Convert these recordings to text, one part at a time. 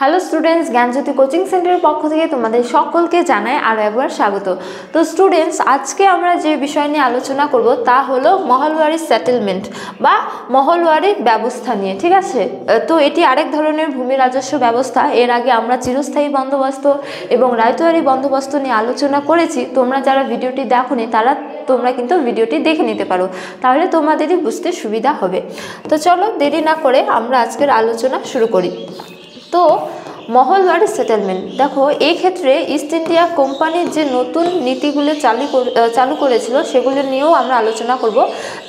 Hello students, জ্ঞানজ্যোতি coaching সেন্টারের পক্ষ থেকে তোমাদের সকলকে জানাই আরও একবার স্বাগত। তো স্টুডেন্টস, আজকে আমরা যে বিষয় নিয়ে আলোচনা করব তা হলো মহলওয়ারি সেটেলমেন্ট বা মহলওয়ারি ব্যবস্থা নিয়ে। ঠিক আছে, তো এটি আরেক ধরনের ভূমি রাজস্ব ব্যবস্থা। এর আগে আমরা চিরস্থায়ী বন্দোবস্ত এবং রায়তওয়ারি বন্দোবস্ত নিয়ে আলোচনা করেছি। তোমরা যারা ভিডিওটি দেখোনি তোমরা কিন্তু ভিডিওটি দেখে নিতে পারো, তাহলে তোমাদেরই বুঝতে সুবিধা হবে। তো চলো দেরি না করে আমরা আজকের আলোচনা শুরু করি। তো মহলওয়ারি সেটেলমেন্ট, দেখো এই ক্ষেত্রে ইস্ট ইন্ডিয়া কোম্পানির যে নতুন নীতিগুলো চালু করেছিল সেগুলো নিয়েও আমরা আলোচনা করব।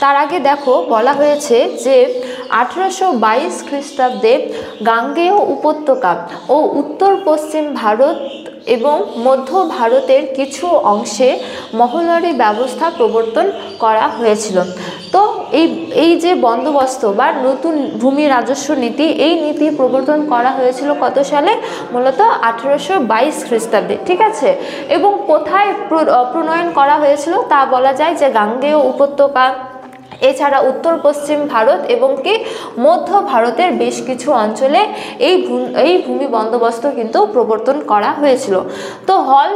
তার আগে দেখো বলা হয়েছে যে 1822 খ্রিস্টাব্দে গাঙ্গেয় উপত্যকা ও উত্তর পশ্চিম ভারত এবং মধ্য ভারতের কিছু অংশে মহলওয়ারি ব্যবস্থা প্রবর্তন করা হয়েছিল। তো এই যে বন্দোবস্ত বা নতুন ভূমি রাজস্ব নীতি, এই নীতি প্রবর্তন করা হয়েছিল কত সালে? মূলত 1822 খ্রিস্টাব্দে। ঠিক আছে, এবং কোথায় প্রণয়ন করা হয়েছিল তা বলা যায় যে গাঙ্গেয় উপত্যকা, এছাড়া উত্তর পশ্চিম ভারত এবং কি মধ্য ভারতের বেশ কিছু অঞ্চলে এই ভূমি বন্দোবস্ত কিন্তু প্রবর্তন করা হয়েছিল। তো হল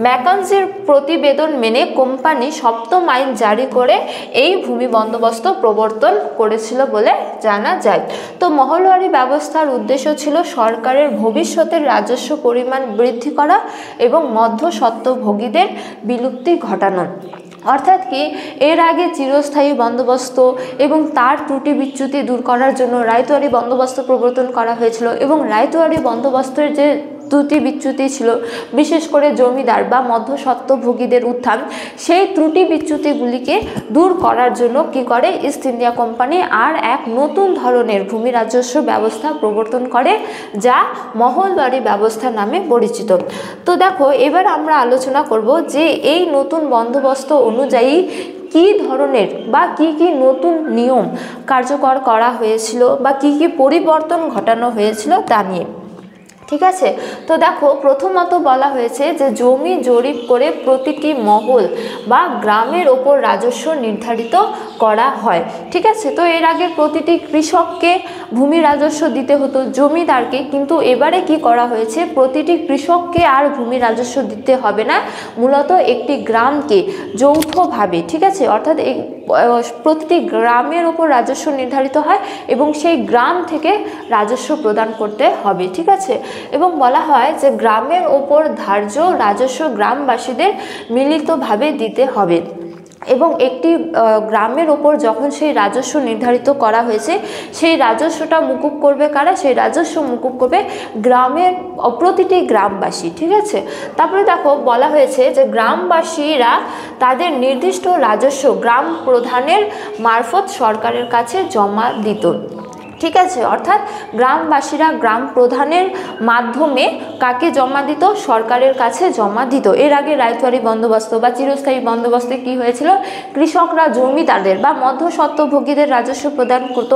ম্যাকেনজির প্রতিবেদন মেনে কোম্পানি সপ্তম আইন জারি করে এই ভূমি বন্দোবস্ত প্রবর্তন করেছিল বলে জানা যায়। তো মহলওয়ারি ব্যবস্থার উদ্দেশ্য ছিল সরকারের ভবিষ্যতের রাজস্ব পরিমাণ বৃদ্ধি করা এবং মধ্যস্বত্বভোগীদের বিলুপ্তি ঘটানো। অর্থাৎ কি, এর আগে চিরস্থায়ী বন্দোবস্ত এবং তার ত্রুটি বিচ্যুতি দূর করার জন্য রায়তওয়ারি বন্দোবস্ত প্রবর্তন করা হয়েছিল। এবং রায়তওয়ারি বন্দোবস্তের যে ত্রুটি বিচ্যুতি ছিল, বিশেষ করে জমিদার বা মধ্যস্বত্বভোগীদের উত্থান, সেই ত্রুটি বিচ্যুতিগুলিকে দূর করার জন্য কি করে ইস্ট ইন্ডিয়া কোম্পানি আর এক নতুন ধরনের ভূমি রাজস্ব ব্যবস্থা প্রবর্তন করে, যা মহলওয়ারি ব্যবস্থা নামে পরিচিত। তো দেখো এবার আমরা আলোচনা করব যে এই নতুন বন্দোবস্ত অনুযায়ী কি ধরনের বা কি নতুন নিয়ম কার্যকর করা হয়েছিল বা কি পরিবর্তন ঘটানো হয়েছিল তা নিয়ে। ঠিক আছে, তো দেখো প্রথমত বলা হয়েছে যে জমি জরিপ করে প্রতিটি মহল বা গ্রামের ওপর রাজস্ব নির্ধারিত করা হয়। ঠিক আছে, তো এর আগে প্রতিটি কৃষককে ভূমি রাজস্ব দিতে হতো, জমিদারকে, কিন্তু এবারে কি করা হয়েছে, প্রতিটি কৃষককে আর ভূমি রাজস্ব দিতে হবে না, মূলত একটি গ্রামকে যৌথভাবে, ঠিক আছে, অর্থাৎ প্রতিটি গ্রামের ওপর রাজস্ব নির্ধারিত হয় এবং সেই গ্রাম থেকে রাজস্ব প্রদান করতে হবে। ঠিক আছে, এবং বলা হয় যে গ্রামের ওপর ধার্য রাজস্ব গ্রামবাসীদের মিলিতভাবে দিতে হবে। এবং একটি গ্রামের ওপর যখন সেই রাজস্ব নির্ধারিত করা হয়েছে, সেই রাজস্বটা মুকুব করবে কারা? সেই রাজস্ব মুকুব করবে গ্রামের প্রতিটি গ্রামবাসী। ঠিক আছে, তারপরে দেখো বলা হয়েছে যে গ্রামবাসীরা তাদের নির্দিষ্ট রাজস্ব গ্রাম প্রধানের মারফত সরকারের কাছে জমা দিত। ঠিক আছে, অর্থাৎ গ্রামবাসীরা গ্রাম প্রধানের মাধ্যমে কাকে জমা দিত? সরকারের কাছে জমা দিত। এর আগে রায়তওয়ারি বন্দোবস্ত বা চিরস্থায়ী বন্দোবস্তে কি হয়েছিল, কৃষকরা জমিদারদের বা মধ্যস্বত্বভোগীদের রাজস্ব প্রদান করত,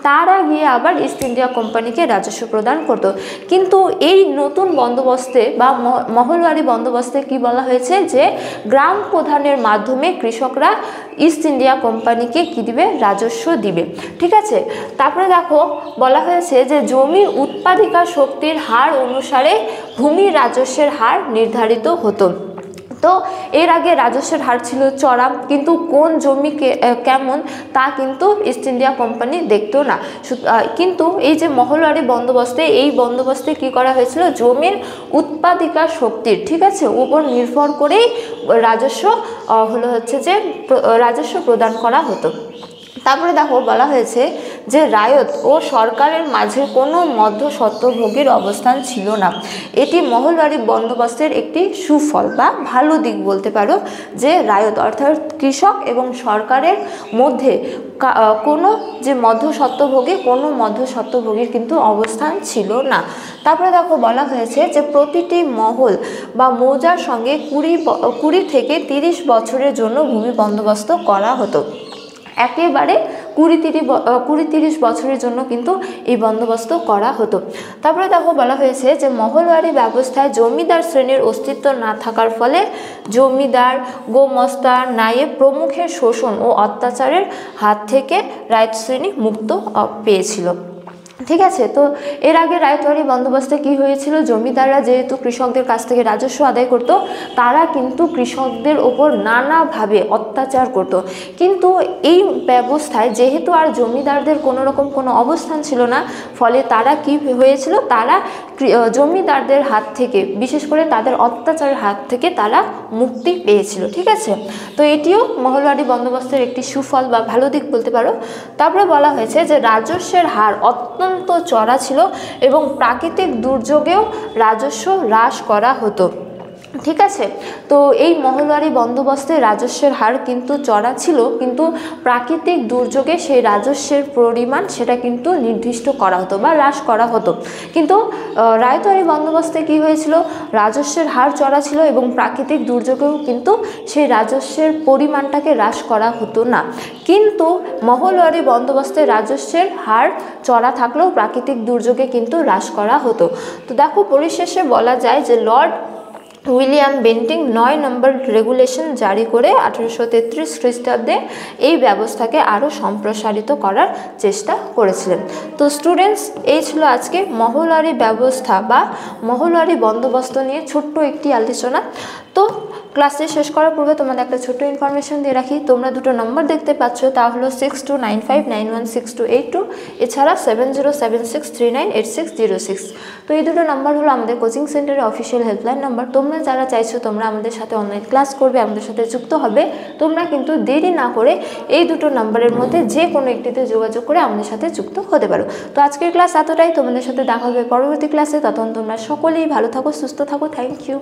তারা গিয়ে আবার ইস্ট ইন্ডিয়া কোম্পানিকে রাজস্ব প্রদান করত। কিন্তু এই নতুন বন্দোবস্তে বা মহলওয়ারি বন্দোবস্তে কি বলা হয়েছে, যে গ্রাম প্রধানের মাধ্যমে কৃষকরা ইস্ট ইন্ডিয়া কোম্পানিকে কি দিবে? রাজস্ব দিবে। ঠিক আছে, তারপরে দেখো বলা হয়েছে যে জমির উৎপাদিকা শক্তির হার অনুসারে ভূমি রাজস্বের হার নির্ধারিত হতো। তো এর আগে রাজস্বের হার ছিল চড়া, কিন্তু কোন জমি কেমন তা কিন্তু ইস্ট ইন্ডিয়া কোম্পানি দেখতো না। কিন্তু এই যে মহলওয়ারি বন্দোবস্তে, এই বন্দোবস্তে কি করা হয়েছিল, জমির উৎপাদিকা শক্তির, ঠিক আছে, উপর নির্ভর করেই রাজস্ব রাজস্ব প্রদান করা হতো। তারপরে দেখো বলা হয়েছে যে রায়ত ও সরকারের মাঝে কোনো মধ্যস্বত্বভোগীর অবস্থান ছিল না। এটি মহলওয়ারি বন্দোবস্তের একটি সুফল বা ভালো দিক বলতে পারো, যে রায়ত অর্থাৎ কৃষক এবং সরকারের মধ্যে কোনো যে মধ্যস্বত্বভোগীর কিন্তু অবস্থান ছিল না। তারপরে দেখো বলা হয়েছে যে প্রতিটি মহল বা মৌজার সঙ্গে 20 থেকে 30 বছরের জন্য ভূমি বন্দোবস্ত করা হতো। একেবারে 20-30 বছরের জন্য কিন্তু এই বন্দোবস্ত করা হতো। তারপরে দেখো বলা হয়েছে যে মহলওয়ারি ব্যবস্থায় জমিদার শ্রেণীর অস্তিত্ব না থাকার ফলে জমিদার, গোমস্তা, নায়েব প্রমুখের শোষণ ও অত্যাচারের হাত থেকে রায়ত শ্রেণী মুক্ত পেয়েছিল। ঠিক আছে। তো এর আগে রায়তওয়ারি বন্দোবস্তে কি হয়েছিল, জমিদাররা যেহেতু কৃষকদের কাছ থেকে রাজস্ব আদায় করত, তারা কিন্তু কৃষকদের ওপর নানাভাবে অত্যাচার করত। কিন্তু এই ব্যবস্থায় যেহেতু আর জমিদারদের কোনো রকম কোনো অবস্থান ছিল না, ফলে তারা কি হয়েছিল, তারা জমিদারদের হাত থেকে, বিশেষ করে তাদের অত্যাচারের হাত থেকে তারা মুক্তি পেয়েছিল। ঠিক আছে, তো এটিও মহলওয়ারি বন্দোবস্তের একটি সুফল বা ভালো দিক বলতে পারো। তারপরে বলা হয়েছে যে রাজস্বের হার অত্যন্ত চড়া ছিল এবং প্রাকৃতিক দুর্যোগেও রাজস্ব হ্রাস করা হতো। ঠিক আছে, তো এই মহলওয়ারি বন্দোবস্তে রাজস্বের হার কিন্তু চড়া ছিল, কিন্তু প্রাকৃতিক দুর্যোগে সেই রাজস্বের পরিমাণ সেটা কিন্তু নির্দিষ্ট করা হতো বা হ্রাস করা হতো। কিন্তু রায়তওয়ারি বন্দোবস্তে কি হয়েছিল, রাজস্বের হার চড়া ছিল এবং প্রাকৃতিক দুর্যোগেও কিন্তু সেই রাজস্বের পরিমাণটাকে হ্রাস করা হতো না। কিন্তু মহলওয়ারি বন্দোবস্তে রাজস্বের হার চড়া থাকলেও প্রাকৃতিক দুর্যোগে কিন্তু হ্রাস করা হতো। তো দেখো, পরিশেষে বলা যায় যে লর্ড উইলিয়াম বেন্টিং 9 নম্বর রেগুলেশন জারি করে 1833 খ্রিস্টাব্দে এই ব্যবস্থাকে আরও সম্প্রসারিত করার চেষ্টা করেছিলেন। তো স্টুডেন্টস, এই ছিল আজকে মহলওয়ারি ব্যবস্থা বা মহলওয়ারি বন্দোবস্ত নিয়ে ছোট্ট একটি আলোচনা। তো ক্লাসে শেষ করার পূর্বে তোমাদের একটা ছোট্ট ইনফরমেশন দিয়ে রাখি, তোমরা দুটো নম্বর দেখতে পাচ্ছ, তা হলো 6295916282, এছাড়া 7076398606। তো এই দুটো নাম্বার হলো আমাদের কোচিং সেন্টারের অফিসিয়াল হেল্পলাইন নাম্বার। তোমরা যারা চাইছো তোমরা আমাদের সাথে অনলাইন ক্লাস করবে, আমাদের সাথে যুক্ত হবে, তোমরা কিন্তু দেরি না করে এই দুটো নাম্বারের মধ্যে যে কোনো একটিতে যোগাযোগ করে আমাদের সাথে যুক্ত হতে পারো। তো আজকের ক্লাস এতটাই, তোমাদের সাথে দেখা হবে পরবর্তী ক্লাসে। ততক্ষণ তোমরা সকলেই ভালো থাকো, সুস্থ থাকো। Thank you.